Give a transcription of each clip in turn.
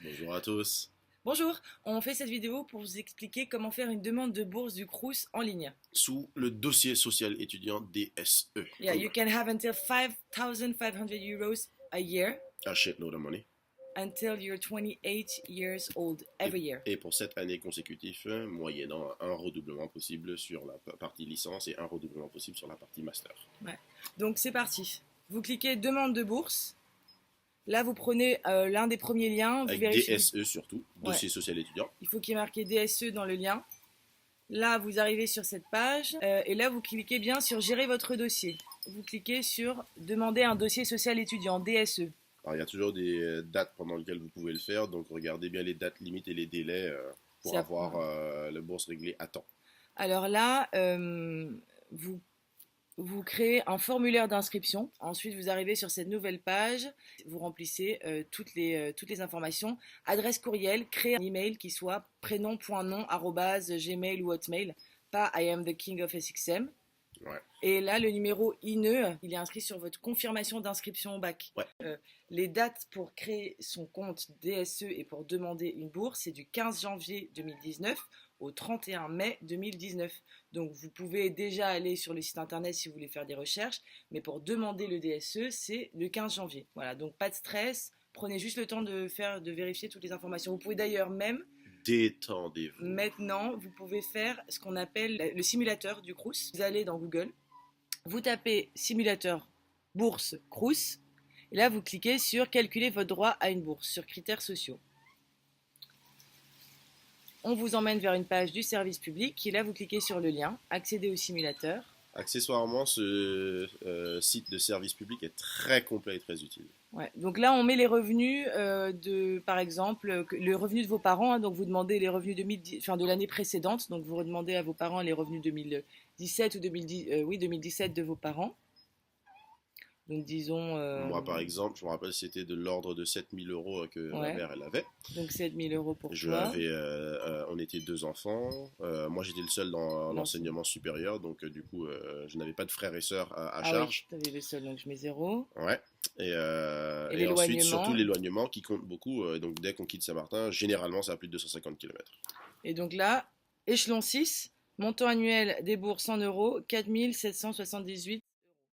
Bonjour à tous. Bonjour, on fait cette vidéo pour vous expliquer comment faire une demande de bourse du Crous en ligne. Sous le dossier social étudiant DSE. Yeah, you can have until 5,500 euros a year A shitload of money. until you're 28 years old every year. Et pour 7 années consécutives, moyennant un redoublement possible sur la partie licence et un redoublement possible sur la partie master. Ouais. Donc c'est parti. Vous cliquez demande de bourse. Là, vous prenez l'un des premiers liens. Vous Avec vérifiez. DSE surtout, dossier social étudiant. Il faut qu'il y ait marqué DSE dans le lien. Là, vous arrivez sur cette page et là, vous cliquez bien sur gérer votre dossier. Vous cliquez sur demander un dossier social étudiant, DSE. Alors il y a toujours des dates pendant lesquelles vous pouvez le faire, donc regardez bien les dates limites et les délais pour avoir la bourse réglée à temps. Alors là, vous créez un formulaire d'inscription. Ensuite, vous arrivez sur cette nouvelle page. Vous remplissez toutes les informations. Adresse courriel, créez un email qui soit prénom.nom@gmail ou hotmail. Pas I am the king of SXM. Ouais. Et là, le numéro INE, il est inscrit sur votre confirmation d'inscription au bac. Ouais. Les dates pour créer son compte DSE et pour demander une bourse, c'est du 15 janvier 2019 au 31 mai 2019. Donc vous pouvez déjà aller sur le site internet si vous voulez faire des recherches, mais pour demander le DSE, c'est le 15 janvier. Voilà, donc pas de stress, prenez juste le temps de vérifier toutes les informations. Vous pouvez d'ailleurs même, Détendez-vous. maintenant, vous pouvez faire ce qu'on appelle le simulateur du Crous. Vous allez dans Google, vous tapez simulateur bourse Crous, et là vous cliquez sur calculer votre droit à une bourse, sur critères sociaux. On vous emmène vers une page du service public et là vous cliquez sur le lien, accéder au simulateur. Accessoirement, ce site de service public est très complet et très utile. Ouais. Donc là on met les revenus par exemple, le revenu de vos parents, hein, donc vous demandez les revenus de l'année précédente, donc vous redemandez à vos parents les revenus 2017 ou 2017 de vos parents. Donc disons... Moi par exemple, je me rappelle c'était de l'ordre de 7000 € que ma mère elle avait. Donc 7000 € pour toi. On était 2 enfants. Moi j'étais le seul dans l'enseignement supérieur, donc du coup je n'avais pas de frères et sœurs à charge. Oui, tu avais le seul, donc je mets 0. Ouais. Et ensuite surtout l'éloignement qui compte beaucoup. Donc dès qu'on quitte Saint-Martin, généralement ça a plus de 250 km. Et donc là, échelon 6, montant annuel des bourses en euros, 4778.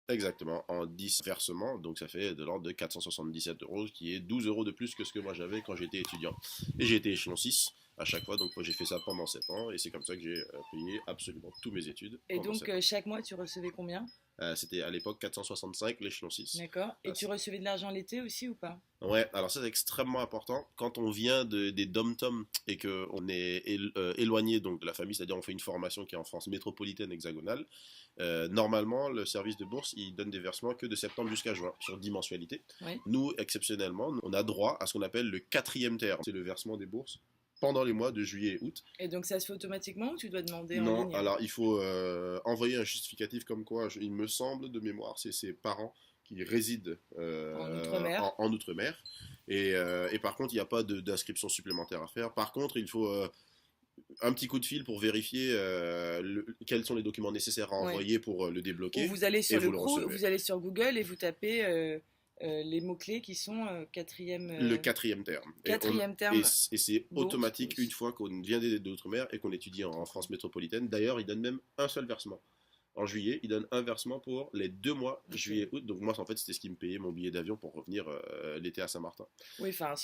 Exactement, en 10 versements, donc ça fait de l'ordre de 477 €, qui est 12 € de plus que ce que moi j'avais quand j'étais étudiant. Et j'ai été échelon 6 à chaque fois, donc moi j'ai fait ça pendant 7 ans, et c'est comme ça que j'ai payé absolument toutes mes études. Et donc chaque mois tu recevais combien? C'était à l'époque 465, l'échelon 6. D'accord, et tu recevais de l'argent l'été aussi ou pas? Ouais, alors ça c'est extrêmement important. Quand on vient des dom-tom et qu'on est éloigné donc, de la famille, c'est-à-dire on fait une formation qui est en France métropolitaine hexagonale, normalement le service de bourse il donne des versements que de septembre jusqu'à juin sur 10 mensualités. Oui. Nous, exceptionnellement, on a droit à ce qu'on appelle le 4e terme. C'est le versement des bourses pendant les mois de juillet et août. Et donc ça se fait automatiquement ou tu dois demander en Non, ligne? alors il faut envoyer un justificatif comme quoi, il me semble de mémoire, c'est ses parents qui résident en Outre-mer. Et par contre, il n'y a pas d'inscription supplémentaire à faire. Par contre, il faut un petit coup de fil pour vérifier quels sont les documents nécessaires à envoyer pour le débloquer. Ou vous allez sur vous allez sur Google et vous tapez les mots-clés qui sont le 4e terme. Et c'est automatique une fois qu'on vient d'Outre-mer et qu'on étudie en France métropolitaine. D'ailleurs, ils donnent même un seul versement. En juillet, ils donnent un versement pour les 2 mois, juillet-août. Donc moi, en fait, c'était ce qui me payait mon billet d'avion pour revenir l'été à Saint-Martin. Oui, enfin,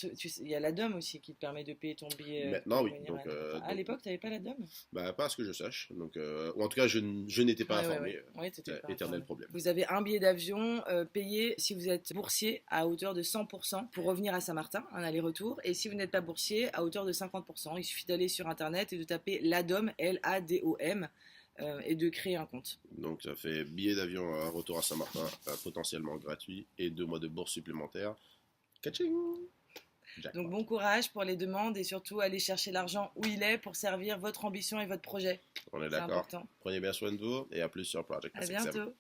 il y a la DOM aussi qui te permet de payer ton billet. Maintenant, oui. Donc, à l'époque, tu n'avais pas la DOM? Bah, pas à ce que je sache. Donc, ou en tout cas, je n'étais pas informé. Ouais, éternel problème. Vous avez un billet d'avion payé si vous êtes boursier à hauteur de 100% pour revenir à Saint-Martin, un aller-retour. Et si vous n'êtes pas boursier, à hauteur de 50%. Il suffit d'aller sur Internet et de taper LADOM, L-A-D-O-M. Et de créer un compte. Donc ça fait billet d'avion retour à Saint-Martin potentiellement gratuit et 2 mois de bourse supplémentaire. Catching. Donc bon courage pour les demandes et surtout allez chercher l'argent où il est pour servir votre ambition et votre projet. On est d'accord. Prenez bien soin de vous et à plus sur Project. À bientôt.